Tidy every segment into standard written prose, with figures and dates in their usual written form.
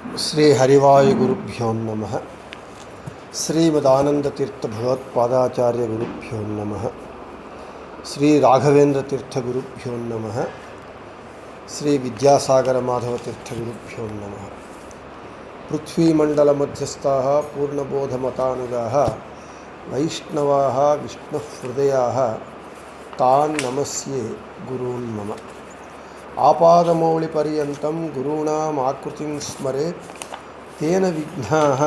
శ్రీ హరివాయుగురుభ్యో నమః. శ్రీమదానందతీర్థ భగవత్పాదాచార్య గురుభ్యో నమః. శ్రీ రాఘవేంద్రతీర్థ గురుభ్యో నమః. శ్రీ విద్యాసాగర మాధవతీర్థ గురుభ్యో నమః. పృథ్వీమండల మధ్యస్థాః పూర్ణబోధమతానుగాః వైష్ణవాః విష్ణుహృదయాః తాన్ నమస్యే గురూన్ మమ. ఆపాదమౌళిపర్యంతం గురూణాం ఆకృతిం స్మరేత్ తేన విఘ్నాః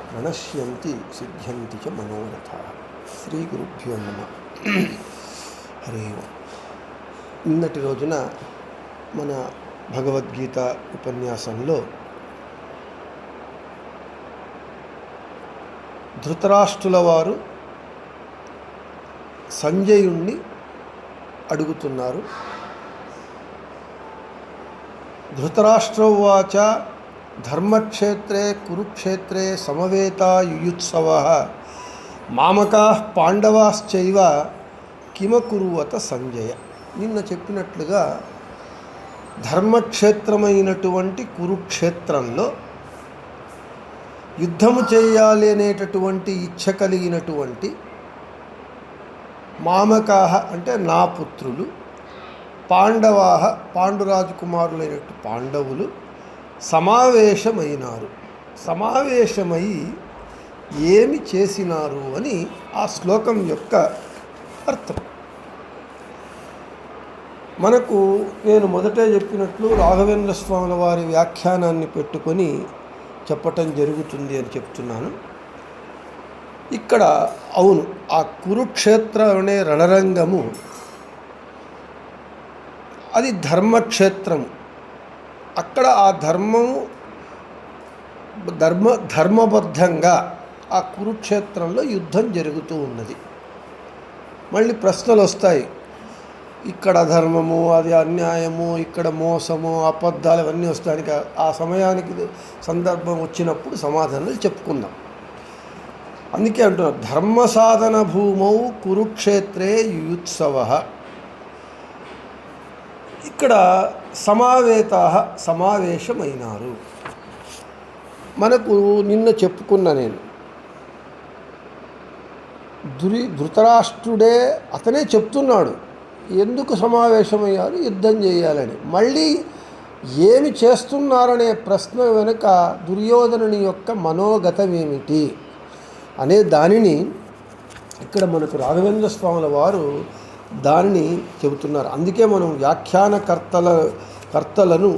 ప్రణశ్యంతి సిద్ధ్యంతి చ మనోరథాః. శ్రీ గురుభ్యో నమః. హరి ఓం. నిన్నటి రోజున మన భగవద్గీత ఉపన్యాసంలో ధృతరాష్ట్రుల వారు సంజయుణ్ణి అడుగుతున్నారు. ధృతరాష్ట్రోవాచ ధర్మక్షేత్రే కురుక్షేత్రే సమవేతా యుయుత్సవః మామకాః పాండవాశ్చైవ కిమకుర్వత సంజయ. నిన్న చెప్పినట్లుగా ధర్మక్షేత్రమైనటువంటి కురుక్షేత్రంలో యుద్ధము చేయాలి అనేటటువంటి ఇచ్ఛ కలిగినటువంటి మామకాః అంటే నా పుత్రులు, పాండవాః పాండురాజు కుమారులైనట్టు పాండవులు సమావేశమైనారు. సమావేశమై ఏమి చేసినారు అని ఆ శ్లోకం యొక్క అర్థం. మనకు నేను మొదటే చెప్పినట్లు రాఘవేంద్ర స్వాముల వారి వ్యాఖ్యానాన్ని పెట్టుకొని చెప్పటం జరుగుతుంది అని చెప్తున్నాను. ఇక్కడ అవును, ఆ కురుక్షేత్రం అనే రణరంగము అది ధర్మక్షేత్రము. అక్కడ ఆ ధర్మబద్ధంగా ఆ కురుక్షేత్రంలో యుద్ధం జరుగుతూ ఉన్నది. మళ్ళీ ప్రశ్నలు వస్తాయి, ఇక్కడ ధర్మము, అది అన్యాయము, ఇక్కడ మోసము, అబద్ధాలు ఇవన్నీ వస్తానికి ఆ సమయానికి సందర్భం వచ్చినప్పుడు సమాధానాలు చెప్పుకుందాం. అందుకే అంటున్నారు ధర్మ సాధన భూమౌ కురుక్షేత్రే యుయుత్సవః. ఇక్కడ సమావేతాః సమావేశమైనారు. మనకు నిన్న చెప్పుకున్నా నేను, ధృతరాష్ట్రుడే అతనే చెప్తున్నాడు ఎందుకు సమావేశమయ్యారు, యుద్ధం చేయాలని. మళ్ళీ ఏమి చేస్తున్నారనే ప్రశ్న వెనుక దుర్యోధనుని యొక్క మనోగతం ఏమిటి అనే దానిని ఇక్కడ మనకు రాఘవేంద్ర స్వాముల వారు దానిని చెబుతున్నారు. అందుకే మనం కర్తలను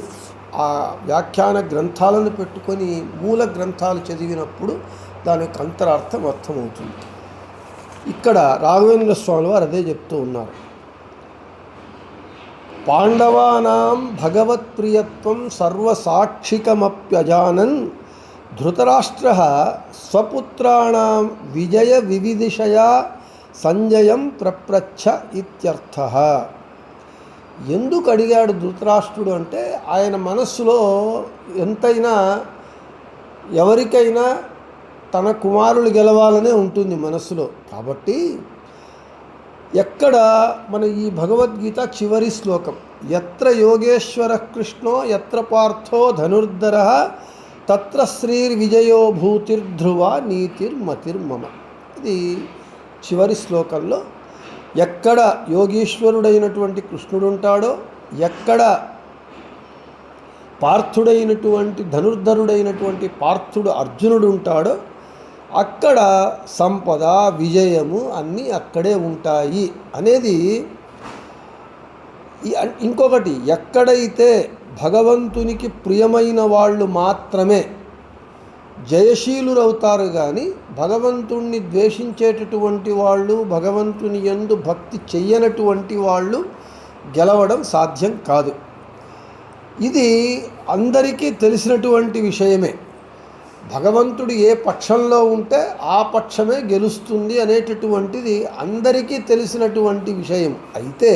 ఆ వ్యాఖ్యాన గ్రంథాలను పెట్టుకొని మూల గ్రంథాలు చదివినప్పుడు దాని యొక్క అంతరార్థం అర్థమవుతుంది. ఇక్కడ రాఘవేంద్ర స్వాముల వారు అదే చెప్తూ ఉన్నారు. పాండవానాం భగవత్ప్రియత్వం సర్వసాక్షికమప్యజానన్ ధృతరాష్ట్రః స్వపుత్రాణం విజయ వివిదిషయా సంజయం ప్రప్రచ్ఛ ఇత్యర్థః. ఎందుకు అడిగాడు ధృతరాష్ట్రుడు అంటే ఆయన మనస్సులో ఎంతైనా ఎవరికైనా తన కుమారులు గెలవాలనే ఉంటుంది మనస్సులో. కాబట్టి ఎక్కడ మన ఈ భగవద్గీత చివరి శ్లోకం యత్ర యోగేశ్వర కృష్ణో యత్ర పార్థో ధనుర్ధరః తత్ర శ్రీర్విజయో భూతిర్ధ్రువ నీతిర్మతిర్మమ. ఇది చివరి శ్లోకంలో ఎక్కడ యోగీశ్వరుడైనటువంటి కృష్ణుడు ఉంటాడో, ఎక్కడ పార్థుడైనటువంటి ధనుర్ధరుడైనటువంటి పార్థుడు అర్జునుడు ఉంటాడో అక్కడ సంపద విజయము అన్నీ అక్కడే ఉంటాయి అనేది. ఇంకొకటి, ఎక్కడైతే భగవంతునికి ప్రియమైన వాళ్ళు మాత్రమే జయశీలురవుతారు, కానీ భగవంతుణ్ణి ద్వేషించేటటువంటి వాళ్ళు, భగవంతుని యందు భక్తి చెయ్యనటువంటి వాళ్ళు గెలవడం సాధ్యం కాదు. ఇది అందరికీ తెలిసినటువంటి విషయమే. భగవంతుడు ఏ పక్షంలో ఉంటే ఆ పక్షమే గెలుస్తుంది అనేటటువంటిది అందరికీ తెలిసినటువంటి విషయం. అయితే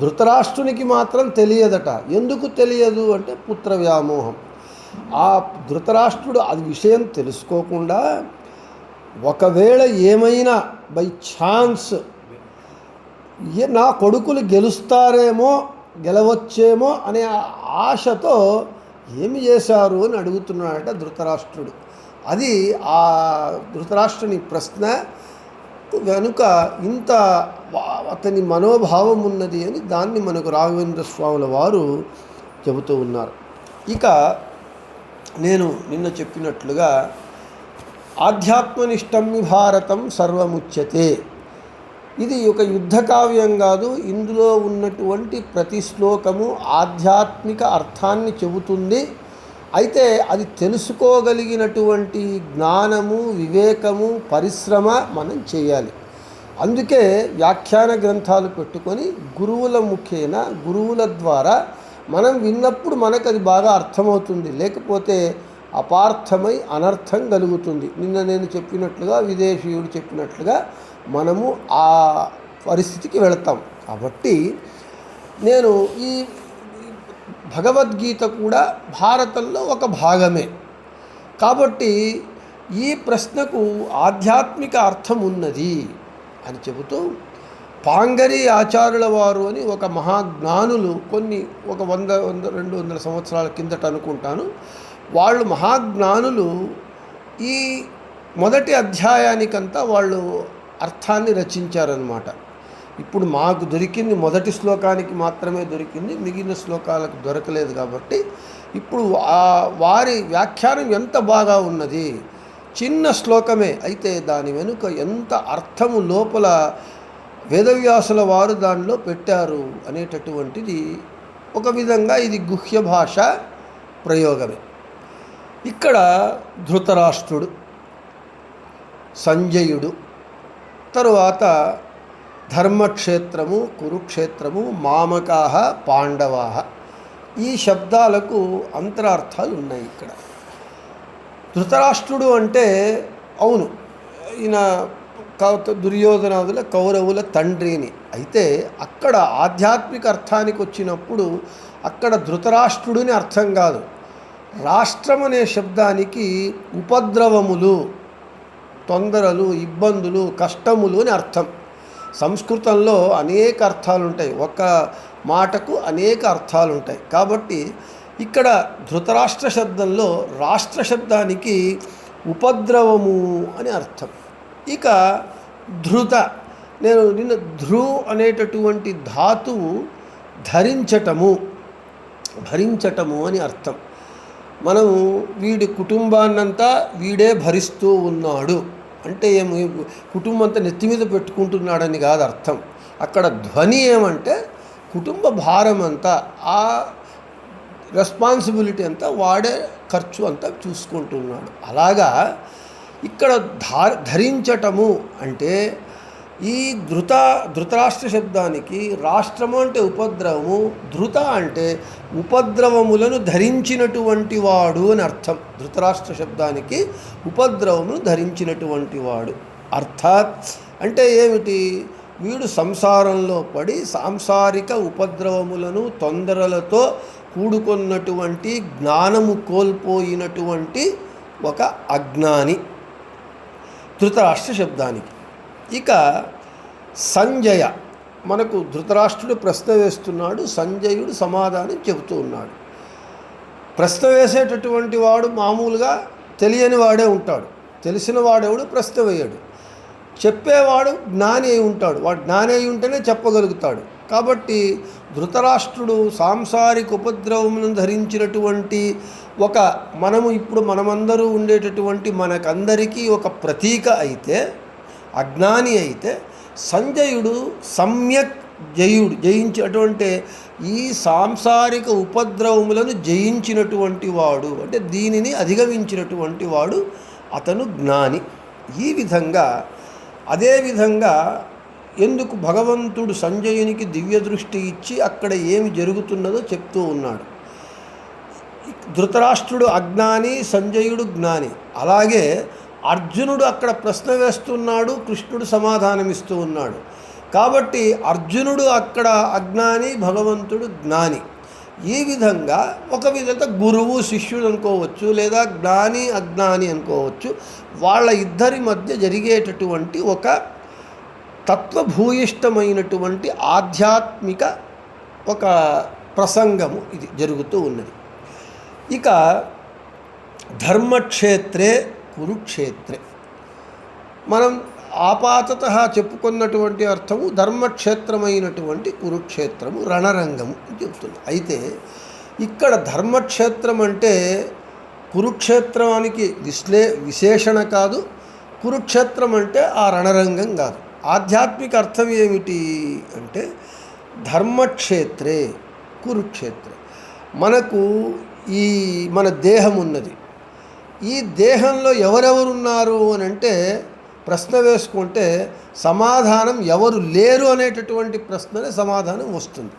ధృతరాష్ట్రునికి మాత్రం తెలియదట. ఎందుకు తెలియదు అంటే పుత్ర వ్యామోహం. ఆ ధృతరాష్ట్రుడు అది విషయం తెలుసుకోకుండా ఒకవేళ ఏమైనా బై ఛాన్స్ నా కొడుకులు గెలుస్తారేమో గెలవచ్చేమో అనే ఆశతో ఏమి చేశారు అని అడుగుతున్నాడట ధృతరాష్ట్రుడు. అది ఆ ధృతరాష్ట్రుని ప్రశ్న వెనుక ఇంత అతని మనోభావం ఉన్నది అని దాన్ని మనకు రాఘవేంద్ర స్వాముల వారు చెబుతూ ఉన్నారు. ఇక నేను నిన్న చెప్పినట్లుగా ఆధ్యాత్మనిష్టం భారతం సర్వముచ్యతే, ఇది ఒక యుద్ధ కావ్యం కాదు. ఇందులో ఉన్నటువంటి ప్రతి శ్లోకము ఆధ్యాత్మిక అర్థాన్ని చెబుతుంది. అయితే అది తెలుసుకోగలిగినటువంటి జ్ఞానము, వివేకము, పరిశ్రమ మనం చేయాలి. అందుకే వ్యాఖ్యాన గ్రంథాలు పెట్టుకొని గురువుల ముఖేన, గురువుల ద్వారా మనం విన్నప్పుడు మనకు అది బాగా అర్థమవుతుంది. లేకపోతే అపార్థమై అనర్థం కలుగుతుంది. నిన్న నేను చెప్పినట్లుగా, విదేశీయుడు చెప్పినట్లుగా మనము ఆ పరిస్థితికి వెళతాం. కాబట్టి నేను ఈ భగవద్గీత కూడా భారతంలో ఒక భాగమే. కాబట్టి ఈ ప్రశ్నకు ఆధ్యాత్మిక అర్థం ఉన్నది అని చెబుతూ పాంగరి ఆచార్యుల వారు అని ఒక మహాజ్ఞానులు ఒక 100-200 సంవత్సరాల కిందట అనుకుంటాను, వాళ్ళు మహాజ్ఞానులు ఈ మొదటి అధ్యాయానికంతా వాళ్ళు అర్థాన్ని రచించారన్నమాట. ఇప్పుడు మాకు దొరికింది మొదటి శ్లోకానికి మాత్రమే దొరికింది, మిగిలిన శ్లోకాలకు దొరకలేదు. కాబట్టి ఇప్పుడు వారి వ్యాఖ్యానం ఎంత బాగా ఉన్నది. చిన్న శ్లోకమే అయితే దాని వెనుక ఎంత అర్థము లోపల వేదవ్యాసుల వారు దానిలో పెట్టారు అనేటటువంటిది ఒక విధంగా ఇది గుహ్య భాష ప్రయోగమే. ఇక్కడ ధృతరాష్ట్రుడు, సంజయుడు, తరువాత ధర్మక్షేత్రము, కురుక్షేత్రము, మామకాహ, పాండవాహ, ఈ శబ్దాలకు అంతరార్థాలు ఉన్నాయి. ఇక్కడ ధృతరాష్ట్రుడు అంటే అవును ఈయన దుర్యోధనాదుల కౌరవుల తండ్రిని. అయితే అక్కడ ఆధ్యాత్మిక అర్థానికి వచ్చినప్పుడు అక్కడ ధృతరాష్ట్రుడిని అర్థం కాదు. రాష్ట్రం అనే శబ్దానికి ఉపద్రవములు, తొందరలు, ఇబ్బందులు, కష్టములు అని అర్థం. సంస్కృతంలో అనేక అర్థాలు ఉంటాయి, ఒక మాటకు అనేక అర్థాలు ఉంటాయి. కాబట్టి ఇక్కడ ధృతరాష్ట్ర శబ్దంలో రాష్ట్ర శబ్దానికి ఉపద్రవము అని అర్థం. ఇక ధృత, నేను నిన్న ధృ అనేటటువంటి ధాతువు ధరించటము, భరించటము అని అర్థం. మనము వీడి కుటుంబాన్నంతా వీడే భరిస్తూ ఉన్నాడు అంటే ఏమి, కుటుంబం అంతా నెత్తి మీద పెట్టుకుంటున్నాడని కాదు అర్థం. అక్కడ ధ్వని ఏమంటే కుటుంబ భారం అంతా, ఆ రెస్పాన్సిబిలిటీ అంతా వాడే, ఖర్చు అంతా చూసుకుంటున్నాడు. అలాగా ఇక్కడ ధరించటము అంటే ఈ ధృతరాష్ట్ర శబ్దానికి రాష్ట్రము అంటే ఉపద్రవము, ధృత అంటే ఉపద్రవములను ధరించినటువంటి వాడు అని అర్థం. ధృతరాష్ట్ర శబ్దానికి ఉపద్రవమును ధరించినటువంటి వాడు. అర్థాత్ అంటే ఏమిటి, వీడు సంసారంలో పడి సాంసారిక ఉపద్రవములను, తొందరలతో కూడుకున్నటువంటి జ్ఞానము కోల్పోయినటువంటి ఒక అజ్ఞాని ధృతరాష్ట్ర శబ్దానికి. ఇక సంజయ, మనకు ధృతరాష్ట్రుడు ప్రశ్న వేస్తున్నాడు, సంజయుడు సమాధానం చెబుతూ ఉన్నాడు. ప్రశ్న వేసేటటువంటి వాడు మామూలుగా తెలియని వాడే ఉంటాడు, తెలిసిన వాడెవడు ప్రశ్న వేయడు. చెప్పేవాడు జ్ఞాని అయి ఉంటాడు, వాడు జ్ఞాని అయి ఉంటేనే చెప్పగలుగుతాడు. కాబట్టి ధృతరాష్ట్రుడు సాంసారిక ఉపద్రవములను ధరించినటువంటి ఒక మనమందరూ ఉండేటటువంటి మనకందరికీ ఒక ప్రతీక అయితే, అజ్ఞాని అయితే, సంజయుడు సమ్యక్ జయించినటువంటి ఈ సాంసారిక ఉపద్రవములను జయించినటువంటి వాడు, అంటే దీనిని అధిగమించినటువంటి వాడు అతను జ్ఞాని. ఈ విధంగా అదేవిధంగా ఎందుకు భగవంతుడు సంజయునికి దివ్య దృష్టి ఇచ్చి అక్కడ ఏమి జరుగుతున్నదో చెప్తూ ఉన్నాడు. ధృతరాష్ట్రుడు అజ్ఞాని, సంజయుడు జ్ఞాని. అలాగే అర్జునుడు అక్కడ ప్రశ్న వేస్తున్నాడు, కృష్ణుడు సమాధానమిస్తూ ఉన్నాడు. కాబట్టి అర్జునుడు అక్కడ అజ్ఞాని, భగవంతుడు జ్ఞాని. ఈ విధంగా ఒక విధంగా గురువు శిష్యుడు అనుకోవచ్చు, లేదా జ్ఞాని అజ్ఞాని అనుకోవచ్చు. వాళ్ళ ఇద్దరి మధ్య జరిగేటటువంటి ఒక తత్వభూయిష్టమైనటువంటి ఆధ్యాత్మిక ఒక ప్రసంగము ఇది జరుగుతూ ఉన్నది. ఇక ధర్మక్షేత్రే కురుక్షేత్రే మనం ఆపాతత చెప్పుకున్నటువంటి అర్థము ధర్మక్షేత్రమైనటువంటి కురుక్షేత్రము రణరంగము అని చెప్తుంది. అయితే ఇక్కడ ధర్మక్షేత్రం అంటే కురుక్షేత్రానికి విశేషణ కాదు, కురుక్షేత్రం అంటే ఆ రణరంగం కాదు. ఆధ్యాత్మిక అర్థం ఏమిటి అంటే ధర్మక్షేత్రే కురుక్షేత్రే. మనకు మన దేహం ఉన్నది. ఈ దేహంలో ఎవరెవరున్నారు అని అంటే ప్రశ్న వేసుకుంటే సమాధానం ఎవరు లేరు అనేటటువంటి ప్రశ్ననే సమాధానం వస్తుంది.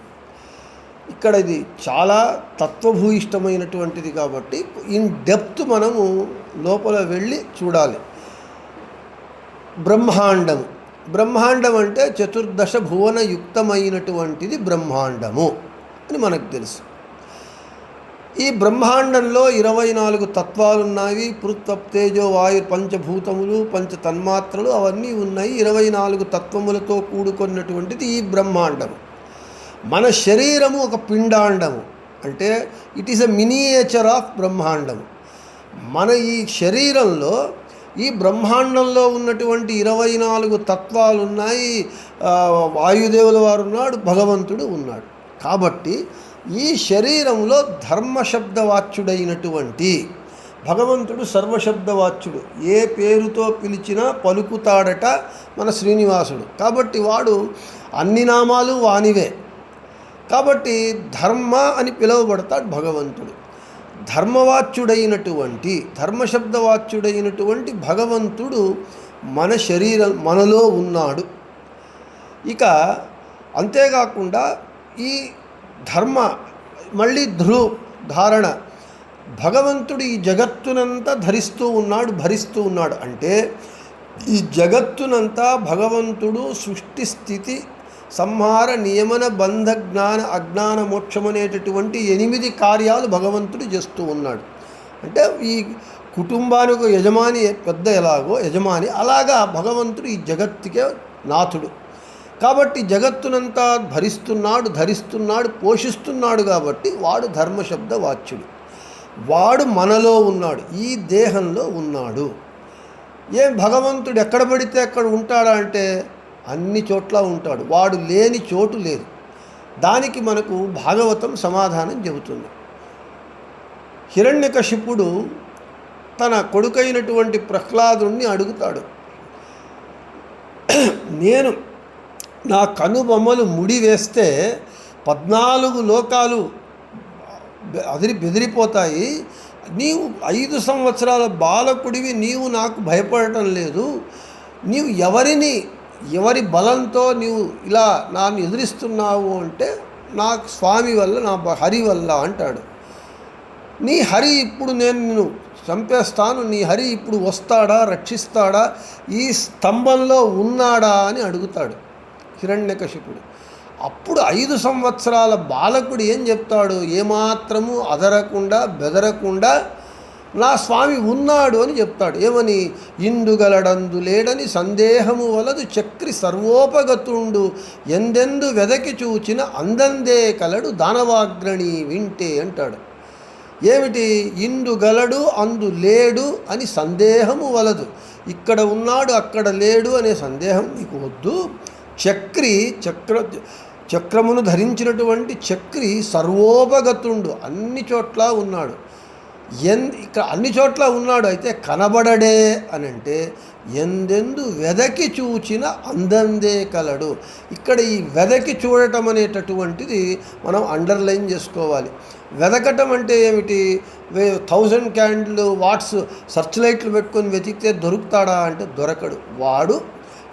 ఇక్కడ ఇది చాలా తత్వభూయిష్టమైనటువంటిది కాబట్టి ఇన్ డెప్త్ మనము లోపల వెళ్ళి చూడాలి. బ్రహ్మాండం అంటే చతుర్దశ భువన యుక్తమైనటువంటిది బ్రహ్మాండము అని మనకు తెలుసు. ఈ బ్రహ్మాండంలో 24 తత్వాలు ఉన్నాయి. పృథ్వీ తేజో వాయు పంచభూతములు పంచ తన్మాత్రలు అవన్నీ ఉన్నాయి. 24 తత్వములతో కూడుకున్నటువంటిది ఈ బ్రహ్మాండము. మన శరీరము ఒక పిండాండము, అంటే it is a miniature of బ్రహ్మాండము. మన ఈ శరీరంలో ఈ బ్రహ్మాండంలో ఉన్నటువంటి 24 తత్వాలు ఉన్నాయి. వాయుదేవుల వారు ఉన్నాడు, భగవంతుడు ఉన్నాడు. కాబట్టి ఈ శరీరంలో ధర్మశబ్దవాచ్యుడైనటువంటి భగవంతుడు సర్వశబ్దవాచ్యుడు. ఏ పేరుతో పిలిచినా పలుకుతాడట మన శ్రీనివాసుడు. కాబట్టి వాడు అన్ని నామాలు వానివే. కాబట్టి ధర్మ అని పిలువబడతాడు భగవంతుడు. ధర్మవాచ్యుడైనటువంటి ధర్మశబ్దవాచ్యుడైనటువంటి భగవంతుడు మన శరీరం మనలో ఉన్నాడు. ఇక అంతేకాకుండా ఈ ధర్మ మళ్ళీ ధారణ భగవంతుడు ఈ జగత్తునంతా భరిస్తూ ఉన్నాడు. అంటే ఈ జగత్తునంతా భగవంతుడు సృష్టి స్థితి సంహార నియమన బంధ జ్ఞాన అజ్ఞాన మోక్షం అనేటటువంటి 8 కార్యాలు భగవంతుడు చేస్తూ ఉన్నాడు. అంటే ఈ కుటుంబానికి యజమాని పెద్ద ఎలాగో యజమాని అలాగా భగవంతుడు ఈ జగత్తుకే నాథుడు. కాబట్టి జగత్తునంతా ధరిస్తున్నాడు పోషిస్తున్నాడు. కాబట్టి వాడు ధర్మశబ్ద వాచ్యుడు. వాడు మనలో ఉన్నాడు, ఈ దేహంలో ఉన్నాడు. భగవంతుడు ఎక్కడ పడితే అక్కడ ఉంటాడా అంటే అన్ని చోట్ల ఉంటాడు. వాడు లేని చోటు లేదు. దానికి మనకు భాగవతం సమాధానం చెబుతుంది. హిరణ్యకశిపుడు తన కొడుకైనటువంటి ప్రహ్లాదుణ్ణి అడుగుతాడు, నేను నా కనుబొమ్మలు ముడి వేస్తే 14 లోకాలు బెదిరిపోతాయి. నీవు 5 సంవత్సరాల బాలకుడివి, నీవు నాకు భయపడటం లేదు. నీవు ఎవరి బలంతో నీవు ఇలా నన్ను ఎదిరిస్తున్నావు అంటే నాకు స్వామి వల్ల, నా హరి వల్ల అంటాడు. నీ హరి ఇప్పుడు నేను నిన్ను చంపేస్తాను, నీ హరి ఇప్పుడు వస్తాడా, రక్షిస్తాడా, ఈ స్తంభంలో ఉన్నాడా అని అడుగుతాడు హిరణ్యకశిపుడు. అప్పుడు 5 సంవత్సరాల బాలకుడు ఏం చెప్తాడు, ఏమాత్రము అదరకుండా బెదరకుండా నా స్వామి ఉన్నాడు అని చెప్తాడు. ఏమని? ఇందుగలడందు లేడని సందేహము వలదు చక్రి సర్వోపగతుండు ఎందెందు వెదకి చూచిన అందందే కలడు దానవాగ్రణి వింటే అంటాడు. ఏమిటి? ఇందుగలడు అందు లేడు అని సందేహము వలదు. ఇక్కడ ఉన్నాడు అక్కడ లేడు అనే సందేహం నీకు వద్దు. చక్రమును ధరించినటువంటి చక్రి సర్వోపగతుండు, అన్ని చోట్ల ఉన్నాడు. ఇక్కడ అన్ని చోట్ల ఉన్నాడు. అయితే కనబడడే అని అంటే ఎందెందు వెదకి చూచిన అందందే కలడు. ఇక్కడ ఈ వెదకి చూడటం అనేటటువంటిది మనం అండర్లైన్ చేసుకోవాలి. వెదకటం అంటే ఏమిటి? 1000 క్యాండిల్ వాట్స్ సర్చ్ లైట్లు పెట్టుకొని వెతికితే దొరుకుతాడా అంటే దొరకడు. వాడు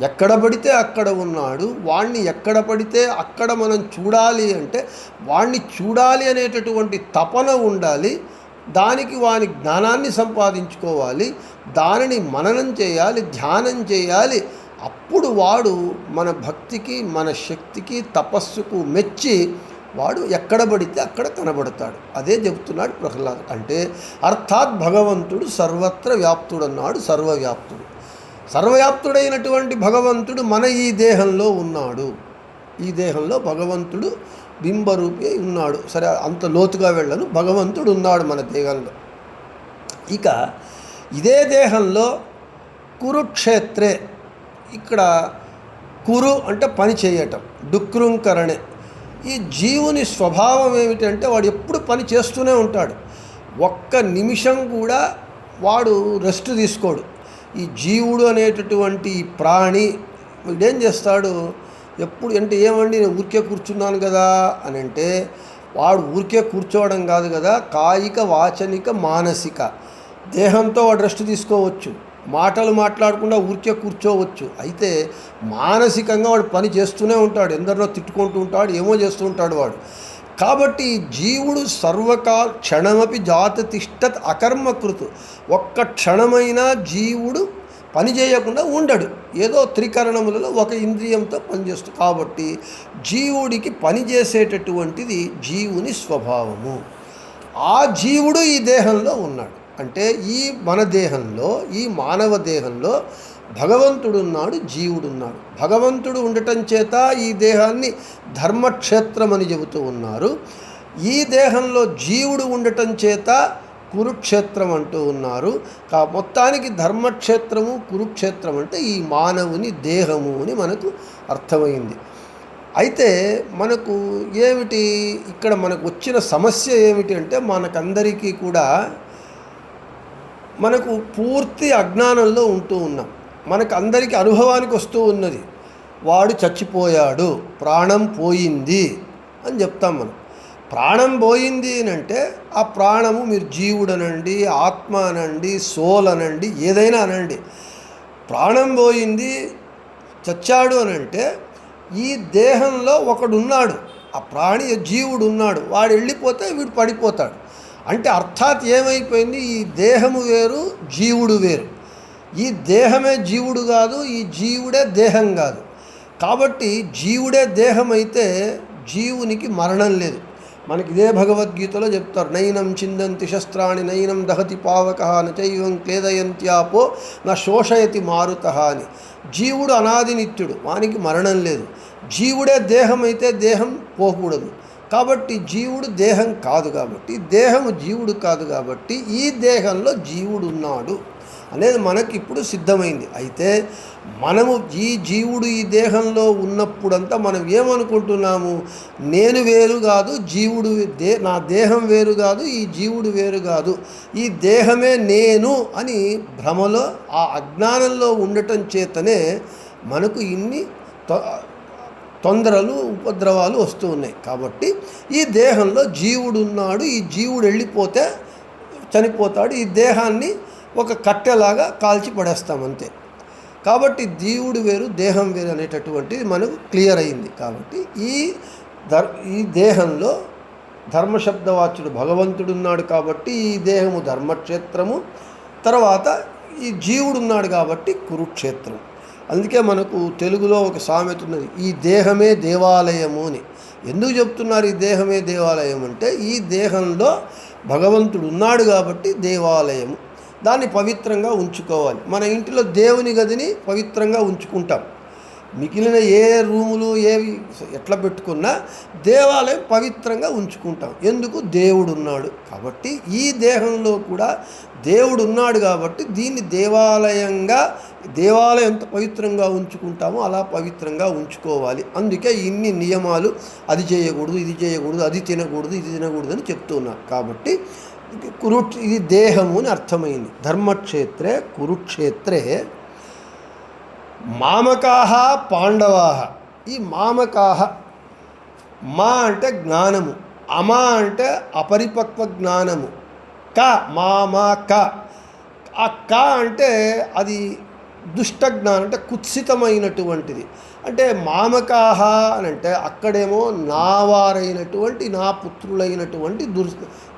ఎక్కడ పడితే అక్కడ ఉన్నాడు. వాణ్ణి ఎక్కడ పడితే అక్కడ మనం చూడాలి అంటే వాణ్ణి చూడాలి అనేటటువంటి తపన ఉండాలి. దానికి వాని జ్ఞానాన్ని సంపాదించుకోవాలి, దానిని మననం చేయాలి, ధ్యానం చేయాలి. అప్పుడు వాడు మన భక్తికి మన శక్తికి తపస్సుకు మెచ్చి వాడు ఎక్కడ పడితే అక్కడ కనబడతాడు. అదే చెబుతున్నాడు ప్రహ్లాదు. అంటే అర్థాత్ భగవంతుడు సర్వత్ర వ్యాప్తుడన్నాడు, సర్వవ్యాప్తుడు. సర్వవ్యాప్తుడైనటువంటి భగవంతుడు మన ఈ దేహంలో ఉన్నాడు. ఈ దేహంలో భగవంతుడు బింబరూపి ఉన్నాడు. సరే, అంత లోతుగా వెళ్ళను. భగవంతుడు ఉన్నాడు మన దేహంలో. ఇక ఇదే దేహంలో కురుక్షేత్రే, ఇక్కడ కురు అంటే పని చేయటం, డుక్రుంకరణే. ఈ జీవుని స్వభావం ఏమిటంటే వాడు ఎప్పుడు పని చేస్తూనే ఉంటాడు. ఒక్క నిమిషం కూడా వాడు రెస్ట్ తీసుకోడు. ఈ జీవుడు అనేటటువంటి ఈ ప్రాణి వీడేం చేస్తాడు, ఎప్పుడు అంటే ఏమండి నేను ఊరికే కూర్చున్నాను కదా అని అంటే, వాడు ఊరికే కూర్చోవడం కాదు కదా, కాయిక వాచనిక మానసిక దేహంతో వాడు రెస్ట్ తీసుకోవచ్చు, మాటలు మాట్లాడకుండా ఊరికే కూర్చోవచ్చు. అయితే మానసికంగా వాడు పని చేస్తూనే ఉంటాడు, ఎందరినో తిట్టుకుంటూ ఉంటాడు, ఏమో చేస్తూ ఉంటాడు వాడు. కాబట్టి జీవుడు సర్వకాల క్షణమపి జాతతిష్టత్ అకర్మకృతు, ఒక్క క్షణమైనా జీవుడు పని చేయకుండా ఉండడు. ఏదో త్రికరణములలో ఒక ఇంద్రియంతో పనిచేస్తూ. కాబట్టి జీవుడికి పని చేసేటటువంటిది జీవుని స్వభావము. ఆ జీవుడు ఈ దేహంలో ఉన్నాడు. అంటే ఈ మన దేహంలో, ఈ మానవ దేహంలో భగవంతుడున్నాడు, జీవుడున్నాడు. భగవంతుడు ఉండటం చేత ఈ దేహాన్ని ధర్మక్షేత్రం అని చెబుతూ ఉన్నారు. ఈ దేహంలో జీవుడు ఉండటం చేత కురుక్షేత్రం అంటూ ఉన్నారు. మొత్తానికి ధర్మక్షేత్రము కురుక్షేత్రం అంటే ఈ మానవుని దేహము అని మనకు అర్థమైంది. అయితే మనకు ఏమిటి ఇక్కడ మనకు వచ్చిన సమస్య ఏమిటి అంటే, మనకందరికీ కూడా మనకు పూర్తి అజ్ఞానంలో ఉంటూ ఉన్నాం. మనకు అందరికీ అనుభవానికి వస్తూ ఉన్నది, వాడు చచ్చిపోయాడు, ప్రాణం పోయింది అని చెప్తాం మనం. ప్రాణం పోయింది అని అంటే ఆ ప్రాణము మీరు జీవుడు అనండి, ఆత్మ అనండి, సోల్ అనండి, ఏదైనా అనండి. ప్రాణం పోయింది, చచ్చాడు అని అంటే ఈ దేహంలో ఒకడున్నాడు, ఆ ప్రాణి జీవుడు ఉన్నాడు, వాడు వెళ్ళిపోతే వీడు పడిపోతాడు. అంటే అర్థాత్ ఏమైపోయింది, ఈ దేహము వేరు, జీవుడు వేరు. ఈ దేహమే జీవుడు కాదు, ఈ జీవుడే దేహం కాదు. కాబట్టి జీవుడే దేహం అయితే జీవునికి మరణం లేదు. మనకి ఇదే భగవద్గీతలో చెప్తారు, నైనం చిందంతి శస్త్రాన్ని నైనం దహతి పావక నైవం క్లేదయంత్యాపో నా శోషయతి మారుత అని. జీవుడు అనాది నిత్యుడు, వానికి మరణం లేదు. జీవుడే దేహం అయితే దేహం పోకూడదు. కాబట్టి జీవుడు దేహం కాదు, కాబట్టి దేహము జీవుడు కాదు, కాబట్టి ఈ దేహంలో జీవుడు ఉన్నాడు అనేది మనకి ఇప్పుడు సిద్ధమైంది. అయితే మనము ఈ జీవుడు ఈ దేహంలో ఉన్నప్పుడంతా మనం ఏమనుకుంటున్నాము, నేను వేరు కాదు, జీవుడు నా దేహం వేరు కాదు, ఈ జీవుడు వేరు కాదు, ఈ దేహమే నేను అని భ్రమలో ఆ అజ్ఞానంలో ఉండటం చేతనే మనకు ఇన్ని తొందరలు ఉపద్రవాలు వస్తూ ఉన్నాయి. కాబట్టి ఈ దేహంలో జీవుడు ఉన్నాడు, ఈ జీవుడు వెళ్ళిపోతే చనిపోతాడు, ఈ దేహాన్ని ఒక కట్టెలాగా కాల్చి పడేస్తాం అంతే. కాబట్టి జీవుడు వేరు దేహం వేరు అనేటటువంటిది మనకు క్లియర్ అయింది. కాబట్టి ఈ దేహంలో ధర్మశబ్దవాచ్యుడు భగవంతుడు ఉన్నాడు, కాబట్టి ఈ దేహము ధర్మక్షేత్రము, తర్వాత ఈ జీవుడు ఉన్నాడు కాబట్టి కురుక్షేత్రం. అందుకే మనకు తెలుగులో ఒక సామెత ఉన్నది, ఈ దేహమే దేవాలయము అని. ఎందుకు చెప్తున్నారు ఈ దేహమే దేవాలయం అంటే, ఈ దేహంలో భగవంతుడు ఉన్నాడు కాబట్టి దేవాలయము, దాన్ని పవిత్రంగా ఉంచుకోవాలి. మన ఇంటిలో దేవుని గదిని పవిత్రంగా ఉంచుకుంటాం, మిగిలిన ఏ రూములు ఏవి ఎట్లా పెట్టుకున్నా దేవాలయం పవిత్రంగా ఉంచుకుంటాం. ఎందుకు, దేవుడు ఉన్నాడు కాబట్టి. ఈ దేహంలో కూడా దేవుడు ఉన్నాడు కాబట్టి దీన్ని దేవాలయం ఎంత పవిత్రంగా ఉంచుకుంటామో అలా పవిత్రంగా ఉంచుకోవాలి. అందుకే ఇన్ని నియమాలు, అది చేయకూడదు, ఇది చేయకూడదు, అది తినకూడదు, ఇది తినకూడదు అని చెప్తున్నారు. కాబట్టి ఇది దేహము అని అర్థమైంది. ధర్మక్షేత్రే కురుక్షేత్రే మామకాహ పాండవాహ. ఈ మామకాహ, మా అంటే జ్ఞానము, అమా అంటే అపరిపక్వ జ్ఞానము, క క. ఆ క అంటే అది దుష్ట జ్ఞానం, అంటే కుత్సితమైనటువంటిది. అంటే మామకాహ అని అంటే అక్కడేమో నా వారైనటువంటి, నా పుత్రులైనటువంటి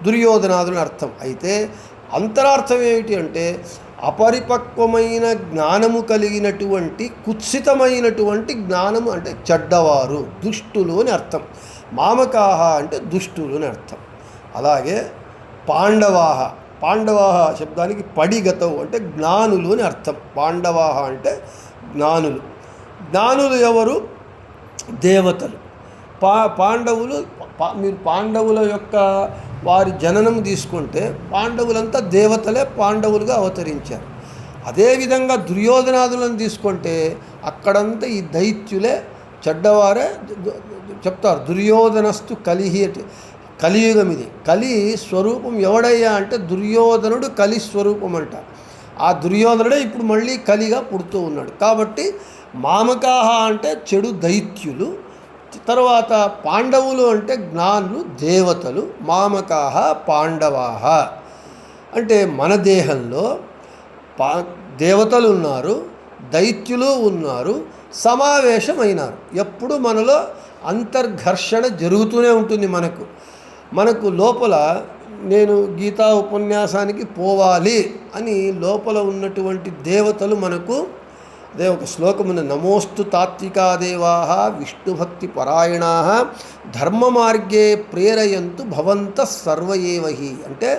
దుర్యోధనాదులని అర్థం. అయితే అంతరార్థం ఏమిటి అంటే అపరిపక్వమైన జ్ఞానము కలిగినటువంటి, కుత్సితమైనటువంటి జ్ఞానము అంటే చెడ్డవారు, దుష్టులు అని అర్థం. మామకాహ అంటే దుష్టులు అని అర్థం. అలాగే పాండవాహ శబ్దానికి పడిగతవు అంటే జ్ఞానులు అని అర్థం. పాండవాహ అంటే జ్ఞానులు. జ్ఞానులు ఎవరు, దేవతలు. పాండవులు మీరు పాండవుల యొక్క వారి జననం తీసుకుంటే పాండవులంతా దేవతలే పాండవులుగా అవతరించారు. అదేవిధంగా దుర్యోధనాదులను తీసుకుంటే అక్కడంతా ఈ దైత్యులే చెడ్డవారే చెప్తారు. దుర్యోధనస్తు కలిహి అంటే కలియుగం ఇది. కలి స్వరూపం ఎవడయ్యా అంటే దుర్యోధనుడు కలి స్వరూపం అంట. ఆ దుర్యోధనుడే ఇప్పుడు మళ్ళీ కలిగా పుడుతూ ఉన్నాడు. కాబట్టి మామకాహ అంటే చెడు దైత్యులు, తర్వాత పాండవులు అంటే జ్ఞానులు దేవతలు. మామకాహ పాండవాహ అంటే మన దేహంలో దేవతలు ఉన్నారు, దైత్యులు ఉన్నారు, సమావేశమైనారు. ఎప్పుడు మనలో అంతర్ఘర్షణ జరుగుతూనే ఉంటుంది. మనకు లోపల నేను గీతా ఉపన్యాసానికి పోవాలి అని లోపల ఉన్నటువంటి దేవతలు మనకు అదే ఒక శ్లోకం ఉంది, నమోస్తు తాత్వికా దేవాః విష్ణుభక్తి పరాయణాః ధర్మ మార్గే ప్రేరయంతు భవంత సర్వ ఏవహి అంటే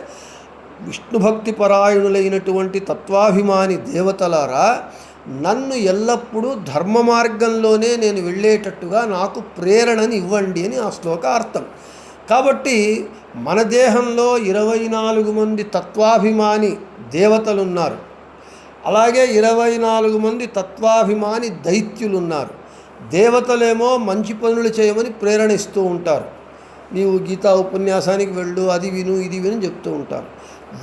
విష్ణుభక్తి పరాయణులైనటువంటి తత్వాభిమాని దేవతలారా, నన్ను ఎల్లప్పుడూ ధర్మ మార్గంలోనే నేను వెళ్ళేటట్టుగా నాకు ప్రేరణని ఇవ్వండి అని ఆ శ్లోక అర్థం. కాబట్టి మన దేహంలో 24 మంది తత్వాభిమాని దేవతలు ఉన్నారు, అలాగే 24 మంది తత్వాభిమాని దైత్యులు ఉన్నారు. దేవతలేమో మంచి పనులు చేయమని ప్రేరణ ఇస్తూ ఉంటారు, నీవు గీతా ఉపన్యాసానికి వెళ్ళు, అది విను, ఇది విను చెప్తూ ఉంటారు.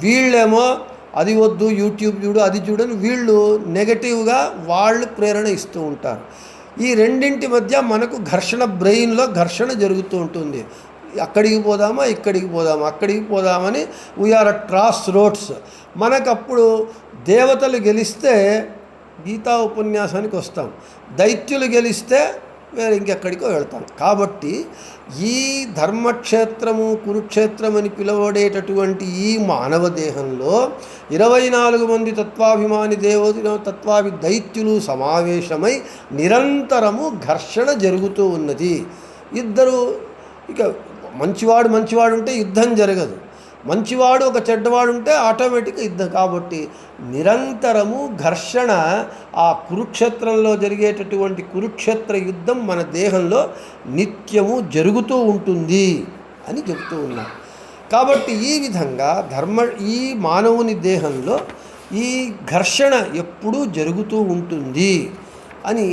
వీళ్ళేమో అది వద్దు, యూట్యూబ్ చూడు, అది చూడని వీళ్ళు నెగటివ్గా వాళ్ళు ప్రేరణ ఇస్తూ ఉంటారు. ఈ రెండింటి మధ్య మనకు ఘర్షణ, బ్రెయిన్లో ఘర్షణ జరుగుతూ ఉంటుంది. అక్కడికి పోదామా, ఇక్కడికి పోదామా, అక్కడికి పోదామని వీఆర్ అట్ క్రాస్ రోడ్స్. మనకప్పుడు దేవతలు గెలిస్తే గీతా ఉపన్యాసానికి వస్తాం, దైత్యులు గెలిస్తే వేరే ఇంకెక్కడికో వెళ్తాం. కాబట్టి ఈ ధర్మక్షేత్రము కురుక్షేత్రం అని పిలువబడేటటువంటి ఈ మానవ దేహంలో 24 మంది తత్వాభిమాని తత్వాభి దైత్యులు సమావేశమై నిరంతరము ఘర్షణ జరుగుతూ ఉన్నది. ఇద్దరు ఇక మంచివాడు ఉంటే యుద్ధం జరగదు, మంచివాడు ఒక చెడ్డవాడు ఉంటే ఆటోమేటిక్గా యుద్ధం. కాబట్టి నిరంతరము ఘర్షణ ఆ కురుక్షేత్రంలో జరిగేటటువంటి కురుక్షేత్ర యుద్ధం మన దేహంలో నిత్యము జరుగుతూ ఉంటుంది అని చెప్తూ ఉన్నారు. కాబట్టి ఈ విధంగా ఈ మానవుని దేహంలో ఈ ఘర్షణ ఎప్పుడూ జరుగుతూ ఉంటుంది అని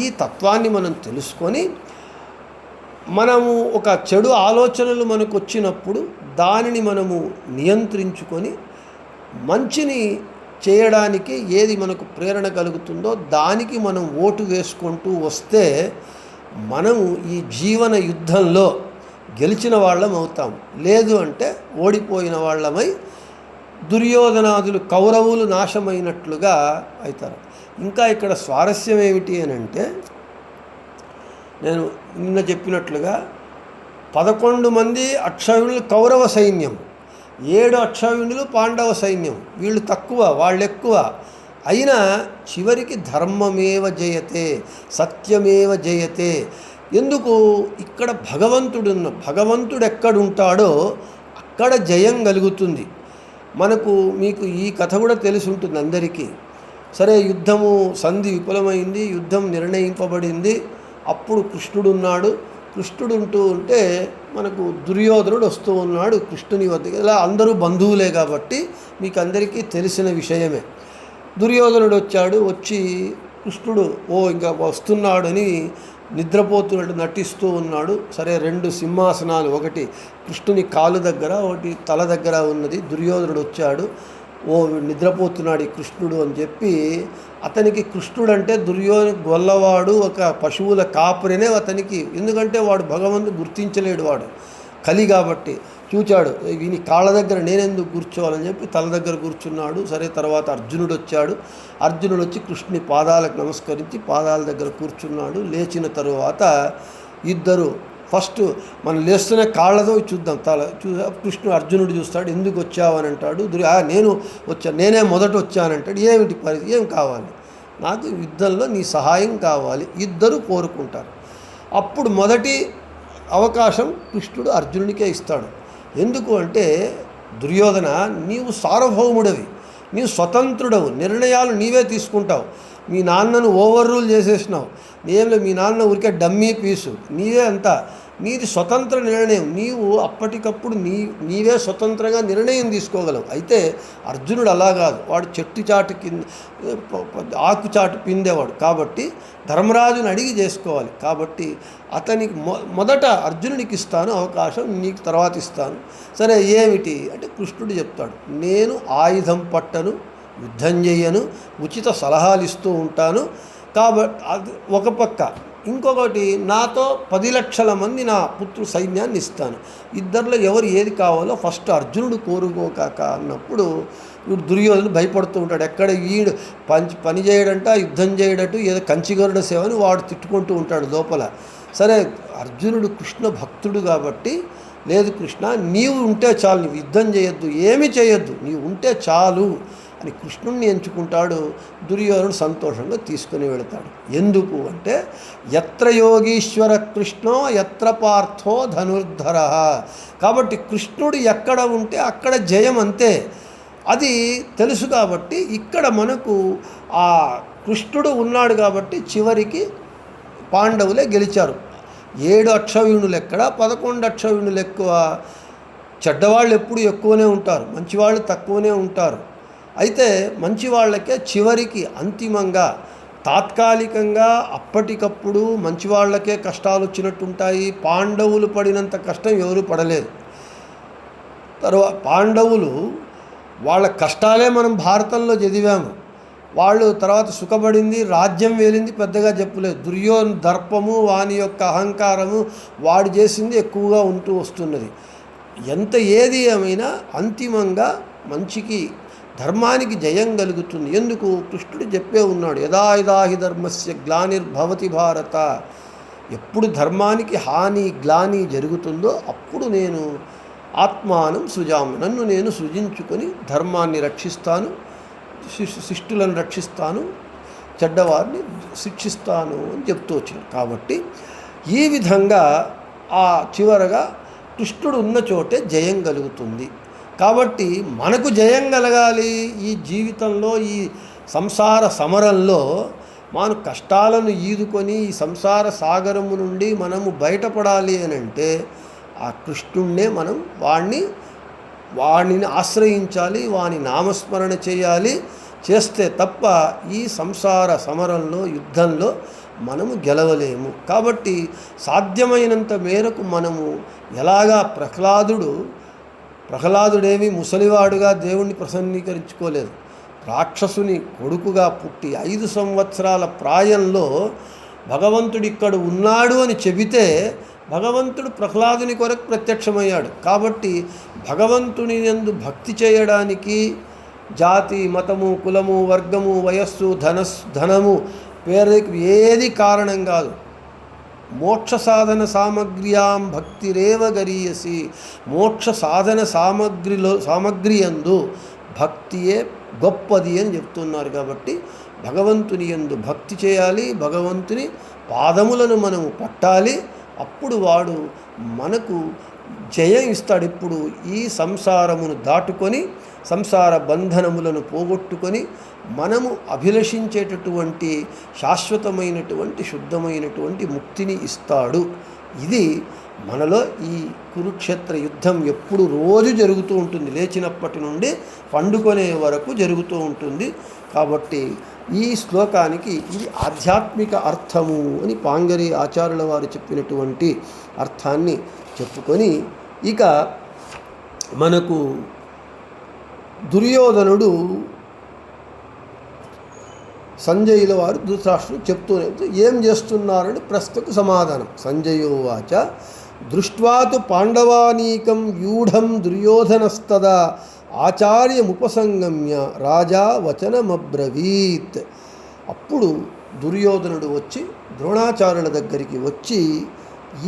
ఈ తత్వాన్ని మనం తెలుసుకొని, మనము ఒక చెడు ఆలోచనలు మనకు వచ్చినప్పుడు దానిని మనము నియంత్రించుకొని మంచిని చేయడానికి ఏది మనకు ప్రేరణ కలుగుతుందో దానికి మనం ఓటు వేసుకుంటూ వస్తే మనము ఈ జీవన యుద్ధంలో గెలిచిన వాళ్ళం అవుతాం. లేదు అంటే ఓడిపోయిన వాళ్ళమై దుర్యోధనాదులు కౌరవులు నాశమైనట్లుగా అవుతారు. ఇంకా ఇక్కడ స్వారస్యం ఏమిటి అని అంటే, నేను నిన్న చెప్పినట్లుగా 11 మంది అక్షౌహిణులు కౌరవ సైన్యం, 7 అక్షౌహిణులు పాండవ సైన్యం. వీళ్ళు తక్కువ, వాళ్ళు ఎక్కువ. అయినా చివరికి ధర్మమేవ జయతే, సత్యమేవ జయతే. ఎందుకు? ఇక్కడ భగవంతుడు ఎక్కడుంటాడో అక్కడ జయం కలుగుతుంది. మీకు ఈ కథ కూడా తెలిసి ఉంటుంది అందరికీ. సరే, యుద్ధము సంధి విఫలమైంది, యుద్ధం నిర్ణయింపబడింది. అప్పుడు కృష్ణుడు ఉంటూ ఉంటే మనకు దుర్యోధనుడు వస్తూ ఉన్నాడు కృష్ణుని వద్దకు. ఇలా అందరూ బంధువులే కాబట్టి మీకు అందరికీ తెలిసిన విషయమే. దుర్యోధనుడు వచ్చి కృష్ణుడు ఇంకా వస్తున్నాడని నిద్రపోతున్నట్టు నటిస్తూ ఉన్నాడు. సరే, 2 సింహాసనాలు, ఒకటి కృష్ణుని కాలు దగ్గర, ఒకటి తల దగ్గర ఉన్నది. దుర్యోధనుడు వచ్చాడు, నిద్రపోతున్నాడు ఈ కృష్ణుడు అని చెప్పి, అతనికి కృష్ణుడు అంటే దుర్యోధన గొల్లవాడు, ఒక పశువుల కాపురనే అతనికి. ఎందుకంటే వాడు భగవంతుడు గుర్తించలేడు, వాడు కలి కాబట్టి. చూచాడు, వీని కాళ్ళ దగ్గర నేనెందుకు కూర్చోవాలని చెప్పి తల దగ్గర కూర్చున్నాడు. సరే, తర్వాత అర్జునుడు వచ్చి కృష్ణుని పాదాలకు నమస్కరించి పాదాల దగ్గర కూర్చున్నాడు. లేచిన తరువాత ఇద్దరు ఫస్ట్ మనం లేస్తున్న కాళ్ళతో చూద్దాం, కృష్ణుడు అర్జునుడు చూస్తాడు, ఎందుకు వచ్చావని అంటాడు. నేనే మొదట వచ్చానంటాడు. ఏమిటి పరిస్థితి, ఏం కావాలి, నాకు యుద్ధంలో నీ సహాయం కావాలి. ఇద్దరు కోరుకుంటారు. అప్పుడు మొదటి అవకాశం కృష్ణుడు అర్జునుడికే ఇస్తాడు. ఎందుకు అంటే, దుర్యోధన, నీవు సార్వభౌముడవి, నీవు స్వతంత్రుడవు, నిర్ణయాలు నీవే తీసుకుంటావు. మీ నాన్నను ఓవర్ రూల్ చేసేసినావు. మీ నాన్న ఊరికే డమ్మీ పీసు, నీవే అంతా, నీది స్వతంత్ర నిర్ణయం, నీవు అప్పటికప్పుడు నీవే స్వతంత్రంగా నిర్ణయం తీసుకోగలవు. అయితే అర్జునుడు అలా కాదు, వాడు చెట్టు చాటు కింద ఆకు చాటు పిండేవాడు. కాబట్టి ధర్మరాజుని అడిగి చేసుకోవాలి. కాబట్టి అతనికి మొదట అర్జునుడికి ఇస్తాను అవకాశం, నీకు తర్వాత ఇస్తాను. సరే ఏమిటి అంటే కృష్ణుడు చెప్తాడు, నేను ఆయుధం పట్టను, యుద్ధం చెయ్యను, ఉచిత సలహాలు ఇస్తూ ఉంటాను. కాబట్టి అది ఒక పక్క. ఇంకొకటి, నాతో 10 లక్షల మంది నా పుత్రు సైన్యాన్ని ఇస్తాను. ఇద్దరిలో ఎవరు ఏది కావాలో ఫస్ట్ అర్జునుడు కోరుకోకాక అన్నప్పుడు ఇప్పుడు దుర్యోధనుడు భయపడుతూ ఉంటాడు. ఎక్కడ ఈడు పని చేయడంట, యుద్ధం చేయడట్టు, ఏదో కంచిగరుడ సేవని వాడు తిట్టుకుంటూ ఉంటాడు లోపల. సరే అర్జునుడు కృష్ణ భక్తుడు కాబట్టి, లేదు కృష్ణ నీవు ఉంటే చాలు, నీవు యుద్ధం చేయొద్దు, ఏమీ చేయొద్దు, నీవు ఉంటే చాలు అని కృష్ణుణ్ణి ఎంచుకుంటాడు. దుర్యోధనుడు సంతోషంగా తీసుకుని వెళతాడు. ఎందుకు అంటే యత్ర యోగీశ్వర కృష్ణో యత్ర పార్థో ధనుర్ధర. కాబట్టి కృష్ణుడు ఎక్కడ ఉంటే అక్కడ జయం, అంతే. అది తెలుసు కాబట్టి ఇక్కడ మనకు ఆ కృష్ణుడు ఉన్నాడు కాబట్టి చివరికి పాండవులే గెలిచారు. 7 అక్షౌహిణులు ఎక్కడ, 11 అక్షౌహిణులు ఎక్కువ. చెడ్డవాళ్ళు ఎప్పుడు ఎక్కువనే ఉంటారు, మంచివాళ్ళు తక్కువనే ఉంటారు. అయితే మంచి వాళ్ళకే చివరికి అంతిమంగా తాత్కాలికంగా అప్పటికప్పుడు మంచి వాళ్ళకే కష్టాలు వచ్చినట్టుంటాయి. పాండవులు పడినంత కష్టం ఎవరు పడలేదు. తర్వాత పాండవులు వాళ్ళ కష్టాలే మనం భారతంలో చదివాము. వాళ్ళు తర్వాత సుఖపడింది, రాజ్యం వేలింది పెద్దగా చెప్పలేదు. దుర్యోధన దర్పము, వాని యొక్క అహంకారము, వాడు చేసింది ఎక్కువగా ఉంటూ వస్తున్నది. ఎంత ఏది ఏమైనా అంతిమంగా మంచికి ధర్మానికి జయం కలుగుతుంది. ఎందుకు కృష్ణుడు చెప్పే ఉన్నాడు, యదా యదా హి ధర్మస్య గ్లానిర్భవతి భారత. ఎప్పుడు ధర్మానికి హాని గ్లాని జరుగుతుందో అప్పుడు నేను ఆత్మానం సృజామి, నన్ను నేను సృజించుకొని ధర్మాన్ని రక్షిస్తాను, శిష్టులను రక్షిస్తాను, చెడ్డవారిని శిక్షిస్తాను అని చెప్తూ వచ్చినాడు. కాబట్టి ఈ విధంగా ఆ చివరగా కృష్ణుడు ఉన్న చోటే జయం కలుగుతుంది. కాబట్టి మనకు జయం కలగాలి ఈ జీవితంలో, ఈ సంసార సమరంలో మనం కష్టాలను ఈదుకొని ఈ సంసార సాగరము నుండి మనము బయటపడాలి అని అంటే ఆ కృష్ణుణ్ణే మనం వాణ్ణిని ఆశ్రయించాలి, వాని నామస్మరణ చేయాలి. చేస్తే తప్ప ఈ సంసార సమరంలో, యుద్ధంలో మనము గెలవలేము. కాబట్టి సాధ్యమైనంత మేరకు మనము ఎలాగా ప్రహ్లాదుడేమి ముసలివాడుగా దేవుణ్ణి ప్రసన్నీకరించుకోలేదు. రాక్షసుని కొడుకుగా పుట్టి 5 సంవత్సరాల ప్రాయంలో భగవంతుడు ఇక్కడ ఉన్నాడు అని చెబితే భగవంతుడు ప్రహ్లాదుని కొరకు ప్రత్యక్షమయ్యాడు. కాబట్టి భగవంతుని యందు భక్తి చేయడానికి జాతి, మతము, కులము, వర్గము, వయస్సు, ధనము, పేరుకి ఏది కారణం కాదు. మోక్ష సాధన సామగ్ర్యాం భక్తిరేవ గరీయసి. మోక్ష సాధన సామగ్రి యందు భక్తియే గొప్పది అని చెప్తున్నారు. కాబట్టి భగవంతుని యందు భక్తి చేయాలి, భగవంతుని పాదములను మనము పట్టాలి. అప్పుడు వాడు మనకు జయం ఇస్తాడు. ఇప్పుడు ఈ సంసారమును దాటుకొని సంసార బంధనములను పోగొట్టుకొని మనము అభిలషించేటటువంటి శాశ్వతమైనటువంటి శుద్ధమైనటువంటి ముక్తిని ఇస్తాడు. ఇది మనలో ఈ కురుక్షేత్ర యుద్ధం ఎప్పుడు రోజు జరుగుతూ ఉంటుంది, లేచినప్పటి నుండి పండుకొనే వరకు జరుగుతూ ఉంటుంది. కాబట్టి ఈ శ్లోకానికి ఇది ఆధ్యాత్మిక అర్థము అని పాంగరి ఆచార్యుల వారు చెప్పినటువంటి అర్థాన్ని చెప్పుకొని ఇక మనకు దుర్యోధనుడు సంజయుల వారు ధృతరాష్ట్రుడు చెప్తూనే ఏం చేస్తున్నారని ప్రశ్నకు సమాధానం. సంజయోవాచ దృష్ట్వాతు పాండవానీకం వ్యూఢం దుర్యోధనస్తదా ఆచార్యముపసంగమ్య రాజా వచనమబ్రవీత్. అప్పుడు దుర్యోధనుడు వచ్చి ద్రోణాచార్యుల దగ్గరికి వచ్చి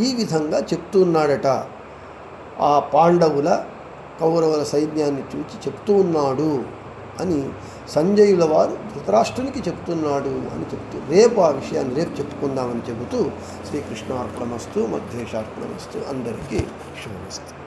ఈ విధంగా చెప్తున్నాడట. ఆ పాండవుల కౌరవుల సైన్యాన్ని చూచి చెప్తూ ఉన్నాడు అని సంజయుల వారు ధృతరాష్ట్రునికి చెప్తున్నాడు అని చెప్తూ రేపు ఆ విషయాన్ని రేపు చెప్పుకుందామని చెబుతూ శ్రీకృష్ణార్పణమస్తు, మధ్యేశార్పణమస్తు. అందరికీ శుభమస్తు.